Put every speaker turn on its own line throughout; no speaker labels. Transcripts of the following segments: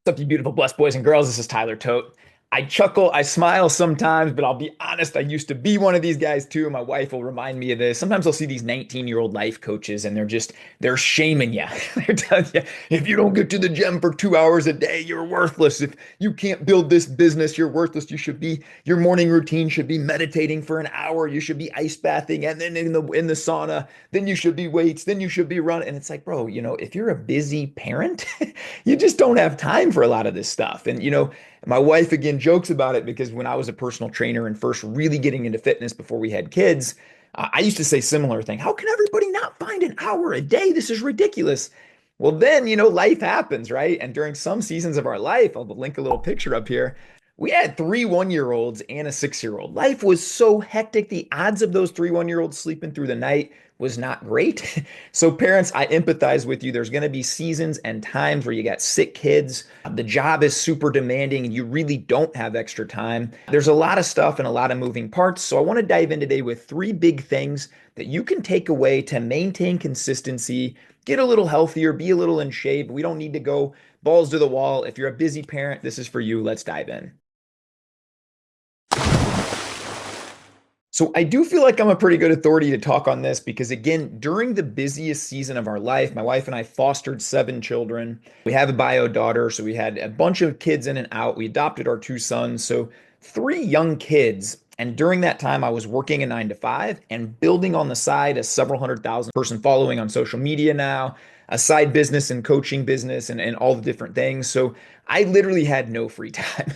What's up, you beautiful, blessed boys and girls? This is Tyler Tote. I chuckle, I smile sometimes, but I'll be honest, I used to be one of these guys too. My wife will remind me of this. Sometimes I'll see these 19-year-old life coaches and they're shaming you. They're telling you, if you don't get to the gym for 2 hours a day, you're worthless. If you can't build this business, you're worthless. Your morning routine should be meditating for an hour. You should be ice bathing and then in the sauna. Then you should be weights. Then you should be running. And it's like, bro, if you're a busy parent, you just don't have time for a lot of this stuff. And my wife again jokes about it because when I was a personal trainer and first really getting into fitness before we had kids, I used to say similar thing. How can everybody not find an hour a day? This is ridiculous. Well, then, life happens, right? And during some seasons of our life, I'll link a little picture up here. We had three 1 year olds and a 6 year old. Life was so hectic. The odds of those three 1 year olds sleeping through the night was not great. So, parents, I empathize with you. There's going to be seasons and times where you got sick kids. The job is super demanding and you really don't have extra time. There's a lot of stuff and a lot of moving parts. So, I want to dive in today with three big things that you can take away to maintain consistency, get a little healthier, be a little in shape. We don't need to go balls to the wall. If you're a busy parent, this is for you. Let's dive in. So I do feel like I'm a pretty good authority to talk on this because again, during the busiest season of our life, my wife and I fostered 7 children. We have a bio daughter, so we had a bunch of kids in and out. We adopted our 2 sons, so 3 young kids. And during that time, I was working a 9 to 5 and building on the side a several 100,000 person following on social media now, a side business and coaching business and all the different things. So I literally had no free time.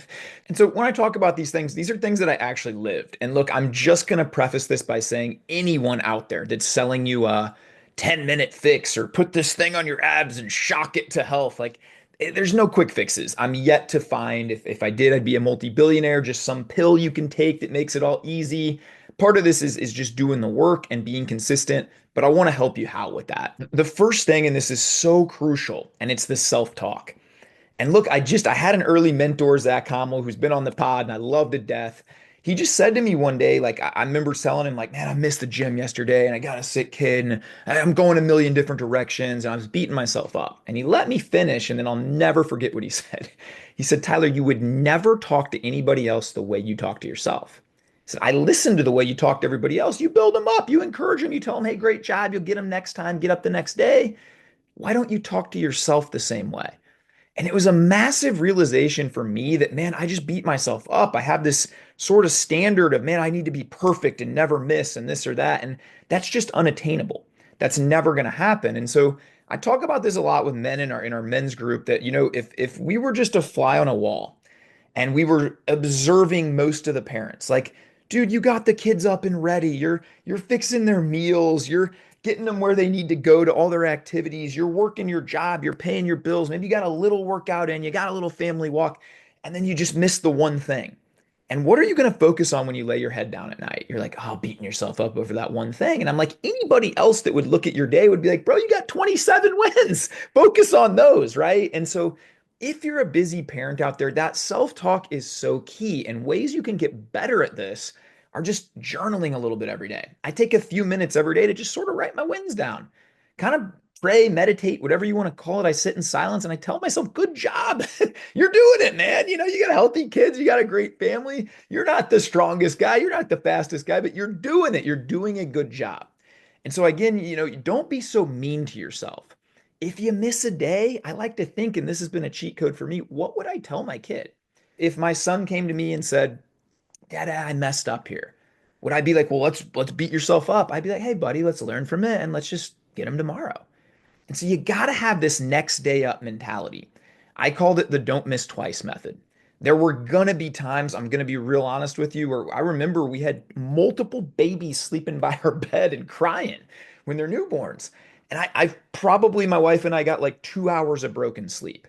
And so when I talk about these are things that I actually lived. And look, I'm just going to preface this by saying anyone out there that's selling you a 10-minute fix or put this thing on your abs and shock it to health, like there's no quick fixes. I'm yet to find, if I did, I'd be a multi-billionaire, just some pill you can take that makes it all easy. Part of this is just doing the work and being consistent, but I want to help you out with that. The first thing, and this is so crucial, and it's the self-talk. And look, I had an early mentor, Zach Hommel, who's been on the pod and I love to death. He just said to me one day, like, I remember telling him, like, man, I missed the gym yesterday and I got a sick kid and I'm going a million different directions and I was beating myself up. And he let me finish and then I'll never forget what he said. He said, Tyler, you would never talk to anybody else the way you talk to yourself. He said, I listen to the way you talk to everybody else. You build them up, you encourage them, you tell them, hey, great job, you'll get them next time, get up the next day. Why don't you talk to yourself the same way? And it was a massive realization for me that, man, I just beat myself up. I have this sort of standard of, man, I need to be perfect and never miss and this or that. And that's just unattainable. That's never going to happen. And so I talk about this a lot with men in our men's group that, if we were just a fly on a wall and we were observing most of the parents, like, dude, you got the kids up and ready. You're fixing their meals. You're getting them where they need to go to all their activities. You're working your job. You're paying your bills. Maybe you got a little workout in. You got a little family walk, and then you just miss the one thing. And what are you going to focus on when you lay your head down at night? You're like, oh, beating yourself up over that one thing. And I'm like, anybody else that would look at your day would be like, bro, you got 27 wins. Focus on those, right? And so if you're a busy parent out there, that self-talk is so key. And ways you can get better at this are just journaling a little bit every day. I take a few minutes every day to just sort of write my wins down, kind of pray, meditate, whatever you want to call it. I sit in silence and I tell myself, good job. You're doing it, man. You got healthy kids. You got a great family. You're not the strongest guy. You're not the fastest guy, but you're doing it. You're doing a good job. And so again, don't be so mean to yourself. If you miss a day, I like to think, and this has been a cheat code for me, what would I tell my kid? If my son came to me and said, Dad, I messed up here. Would I be like, well, let's beat yourself up? I'd be like, hey, buddy, let's learn from it and let's just get him tomorrow. And so you got to have this next day up mentality. I called it the don't miss twice method. There were going to be times, I'm going to be real honest with you, where I remember we had multiple babies sleeping by our bed and crying when they're newborns. And I probably, my wife and I got like 2 hours of broken sleep.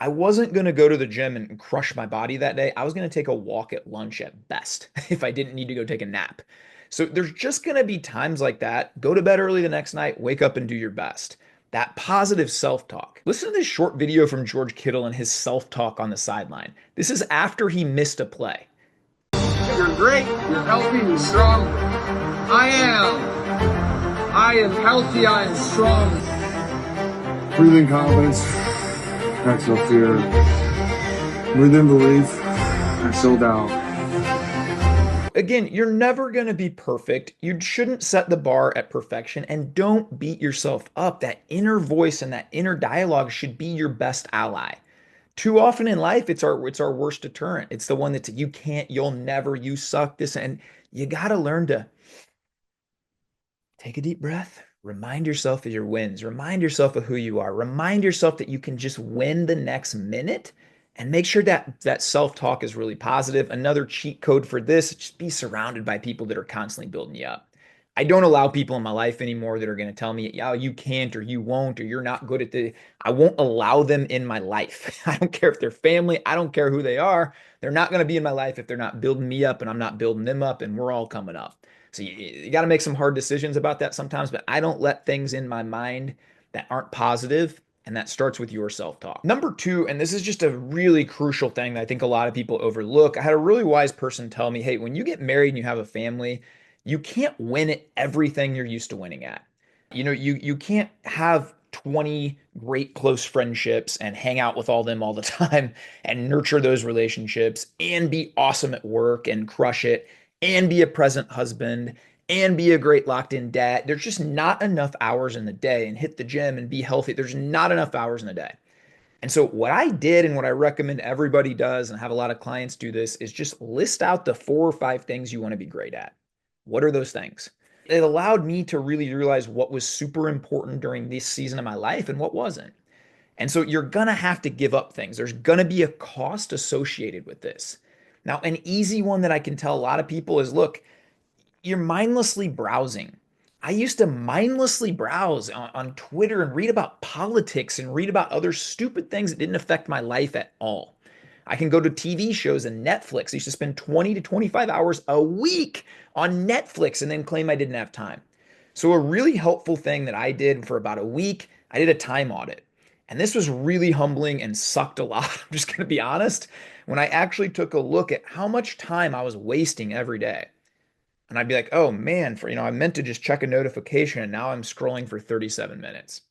I wasn't going to go to the gym and crush my body that day. I was going to take a walk at lunch at best if I didn't need to go take a nap. So there's just going to be times like that. Go to bed early the next night, wake up and do your best. That positive self-talk. Listen to this short video from George Kittle and his self-talk on the sideline. This is after he missed a play.
You're great, you're healthy, you're strong. I am healthy, I am strong.
Breathing confidence, exhale fear.
Within belief, I sold out.
Again, you're never going to be perfect. You shouldn't set the bar at perfection and don't beat yourself up. That inner voice and that inner dialogue should be your best ally. Too often in life, it's our worst deterrent. It's the one that's you can't, you'll never, you suck this, and you got to learn to take a deep breath. Remind yourself of your wins. Remind yourself of who you are. Remind yourself that you can just win the next minute and make sure that that self-talk is really positive. Another cheat code for this, just be surrounded by people that are constantly building you up. I don't allow people in my life anymore that are going to tell me, yeah, you can't or you won't or you're not good at the. I won't allow them in my life. I don't care if they're family. I don't care who they are. They're not going to be in my life if they're not building me up and I'm not building them up and we're all coming up. So you got to make some hard decisions about that sometimes, but I don't let things in my mind that aren't positive, and that starts with your self-talk. Number two, and this is just a really crucial thing that I think a lot of people overlook. I had a really wise person tell me, hey, when you get married and you have a family, you can't win at everything you're used to winning at. You can't have 20 great close friendships and hang out with all them all the time and nurture those relationships and be awesome at work and crush it and be a present husband and be a great locked in dad. There's just not enough hours in the day and hit the gym and be healthy. There's not enough hours in the day. And so, what I did and what I recommend everybody does, and I have a lot of clients do this, is just list out the 4 or 5 things you want to be great at. What are those things? It allowed me to really realize what was super important during this season of my life and what wasn't. And so, you're going to have to give up things. There's going to be a cost associated with this. Now, an easy one that I can tell a lot of people is look, you're mindlessly browsing. I used to mindlessly browse on Twitter and read about politics and read about other stupid things that didn't affect my life at all. I can go to TV shows and Netflix. I used to spend 20 to 25 hours a week on Netflix and then claim I didn't have time. So, a really helpful thing that I did for about a week, I did a time audit. And this was really humbling and sucked a lot. I'm just going to be honest. When I actually took a look at how much time I was wasting every day. And I'd be like, oh man, I meant to just check a notification and now I'm scrolling for 37 minutes.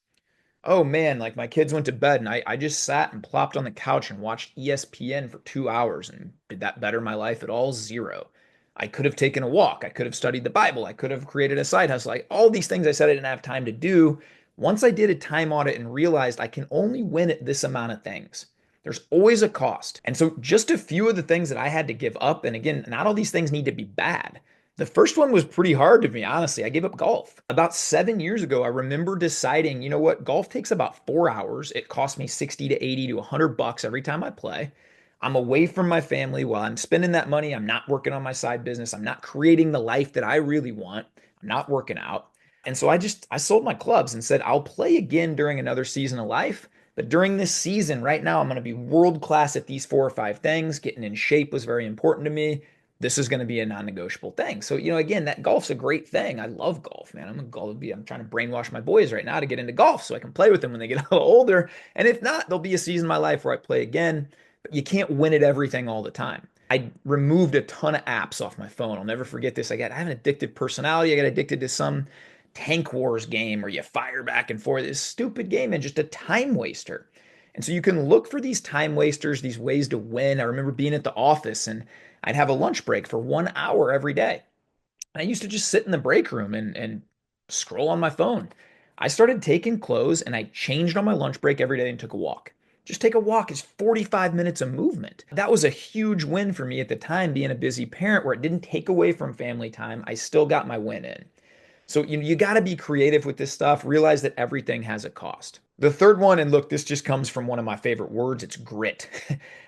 Oh man, like my kids went to bed and I just sat and plopped on the couch and watched ESPN for 2 hours. And did that better my life at all? Zero. I could have taken a walk. I could have studied the Bible. I could have created a side hustle. Like all these things I said I didn't have time to do. Once I did a time audit and realized I can only win at this amount of things. There's always a cost. And so just a few of the things that I had to give up. And again, not all these things need to be bad. The first one was pretty hard to me, honestly. I gave up golf. About 7 years ago, I remember deciding, you know what, golf takes about 4 hours. It costs me 60 to 80 to $100 every time I play. I'm away from my family while I'm spending that money. I'm not working on my side business. I'm not creating the life that I really want. I'm not working out. And so I sold my clubs and said, I'll play again during another season of life. But during this season, right now, I'm going to be world class at these 4 or 5 things. Getting in shape was very important to me. This is going to be a non-negotiable thing. So, again, that golf's a great thing. I love golf, man. I'm trying to brainwash my boys right now to get into golf so I can play with them when they get a little older. And if not, there'll be a season of my life where I play again, but you can't win at everything all the time. I removed a ton of apps off my phone. I'll never forget this. I have an addictive personality. I got addicted to some Tank Wars game where you fire back and forth. This stupid game and just a time waster. And so you can look for these time wasters, these ways to win. I remember being at the office and I'd have a lunch break for 1 hour every day. And I used to just sit in the break room and scroll on my phone. I started taking clothes and I changed on my lunch break every day and took a walk. Just take a walk is 45 minutes of movement. That was a huge win for me at the time, being a busy parent where it didn't take away from family time. I still got my win in. So you got to be creative with this stuff. Realize that everything has a cost. The third one, and look, this just comes from one of my favorite words. It's grit.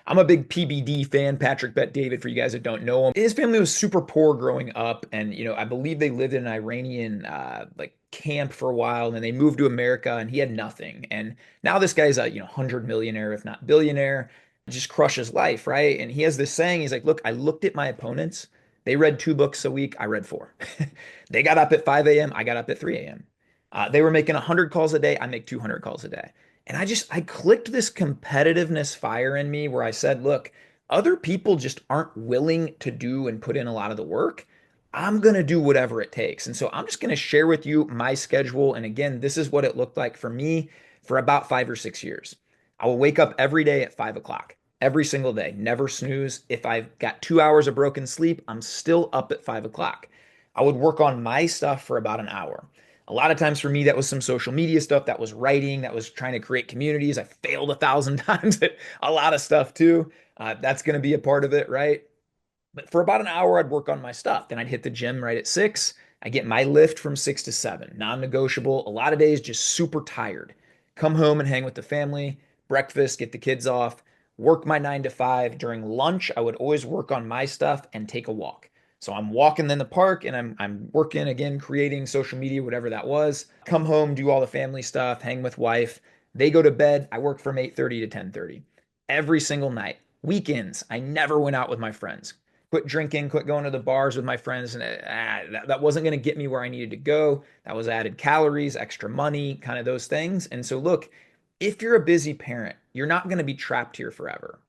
I'm a big PBD fan, Patrick Bet David, for you guys that don't know him. His family was super poor growing up, and I believe they lived in an Iranian like camp for a while, and then they moved to America, and he had nothing. And now this guy's a 100 millionaire, if not billionaire, just crushes life, right? And he has this saying. He's like, look, I looked at my opponents. They read 2 books a week. I read 4. They got up at 5 a.m. I got up at 3 a.m. They were making 100 calls a day. I make 200 calls a day. And I clicked this competitiveness fire in me where I said, look, other people just aren't willing to do and put in a lot of the work. I'm going to do whatever it takes. And so I'm just going to share with you my schedule. And again, this is what it looked like for me for about 5 or 6 years. I will wake up every day at 5 o'clock. every single day. Never snooze. If I've got 2 hours of broken sleep, I'm still up at 5 o'clock. I would work on my stuff for about an hour. A lot of times for me, that was some social media stuff, that was writing, that was trying to create communities. I failed 1,000 times at a lot of stuff too. That's going to be a part of it, right? But for about an hour, I'd work on my stuff. Then I'd hit the gym right at 6. I get my lift from 6 to 7, non-negotiable. A lot of days just super tired. Come home and hang with the family, breakfast, get the kids off, work my 9 to 5. During lunch, I would always work on my stuff and take a walk. So I'm walking in the park and I'm working again, creating social media, whatever that was. Come home, do all the family stuff, hang with wife. They go to bed. I work from 8:30 to 10:30 every single night. Weekends, I never went out with my friends. Quit drinking, quit going to the bars with my friends, and that wasn't going to get me where I needed to go. That was added calories, extra money, kind of those things. And so, look, if you're a busy parent, you're not going to be trapped here forever.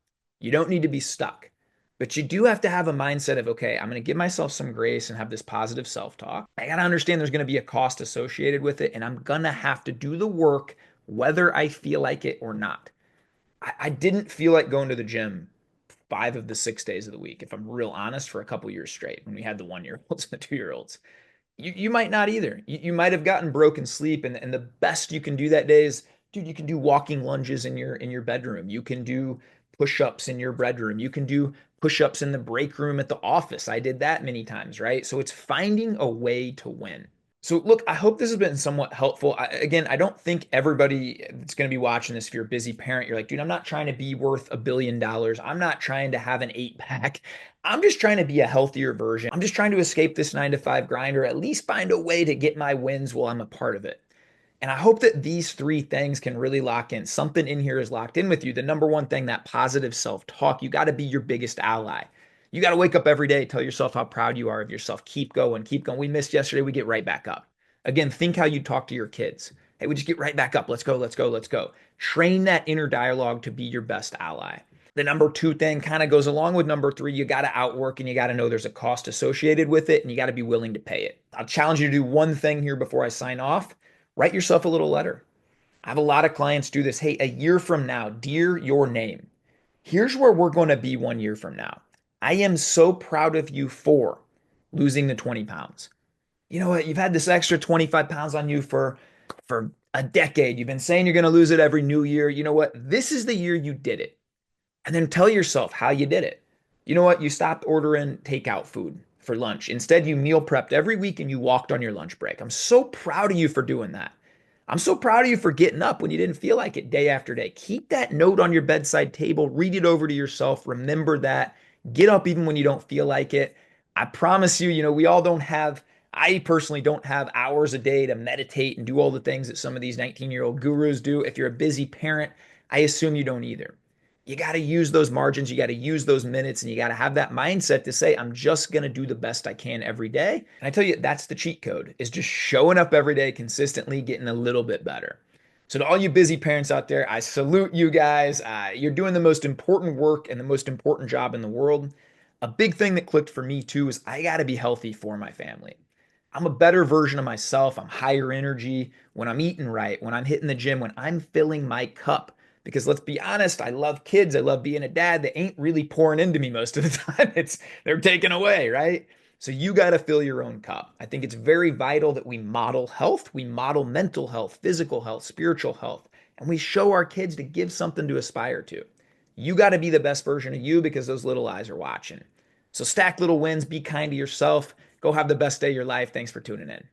You don't need to be stuck, but you do have to have a mindset of, okay, I'm going to give myself some grace and have this positive self talk. I got to understand there's going to be a cost associated with it, and I'm going to have to do the work whether I feel like it or not. I didn't feel like going to the gym 5 of the 6 days of the week, if I'm real honest, for a couple years straight when we had the 1 year olds and the 2 year olds. You might not either. You might have gotten broken sleep, and the best you can do that day is, dude, you can do walking lunges in your bedroom. You can do push-ups in your bedroom. You can do push-ups in the break room at the office. I did that many times, right? So it's finding a way to win. So, look, I hope this has been somewhat helpful. Again, I don't think everybody that's going to be watching this, if you're a busy parent, you're like, dude, I'm not trying to be worth $1 billion. I'm not trying to have an 8 pack. I'm just trying to be a healthier version. I'm just trying to escape this 9 to 5 grind, or at least find a way to get my wins while I'm a part of it. And I hope that these three things can really lock in. Something in here is locked in with you. The number one thing, that positive self talk, you got to be your biggest ally. You got to wake up every day, tell yourself how proud you are of yourself. Keep going, keep going. We missed yesterday, we get right back up. Again, think how you talk to your kids. Hey, we just get right back up. Let's go, let's go, let's go. Train that inner dialogue to be your best ally. The number two thing kind of goes along with number three. You got to outwork, and you got to know there's a cost associated with it, and you got to be willing to pay it. I'll challenge you to do one thing here before I sign off. Write yourself a little letter. I have a lot of clients do this. Hey, a year from now, dear your name, here's where we're going to be 1 year from now. I am so proud of you for losing the 20 pounds. You know what? You've had this extra 25 pounds on you for a decade. You've been saying you're going to lose it every new year. You know what? This is the year you did it. And then tell yourself how you did it. You know what? You stopped ordering takeout food for lunch. Instead, you meal prepped every week and you walked on your lunch break. I'm so proud of you for doing that. I'm so proud of you for getting up when you didn't feel like it day after day. Keep that note on your bedside table, read it over to yourself. Remember that. Get up even when you don't feel like it. I promise you, we all don't have, I personally don't have hours a day to meditate and do all the things that some of these 19-year-old gurus do. If you're a busy parent, I assume you don't either. You got to use those margins, you got to use those minutes, and you got to have that mindset to say, I'm just going to do the best I can every day. And I tell you, that's the cheat code, is just showing up every day consistently, getting a little bit better. So to all you busy parents out there, I salute you guys. You're doing the most important work and the most important job in the world. A big thing that clicked for me too is I got to be healthy for my family. I'm a better version of myself. I'm higher energy when I'm eating right, when I'm hitting the gym, when I'm filling my cup. Because let's be honest, I love kids. I love being a dad. They ain't really pouring into me most of the time. They're taken away, right? So you got to fill your own cup. I think it's very vital that we model health, we model mental health, physical health, spiritual health, and we show our kids to give something to aspire to. You got to be the best version of you because those little eyes are watching. So stack little wins, be kind to yourself, go have the best day of your life. Thanks for tuning in.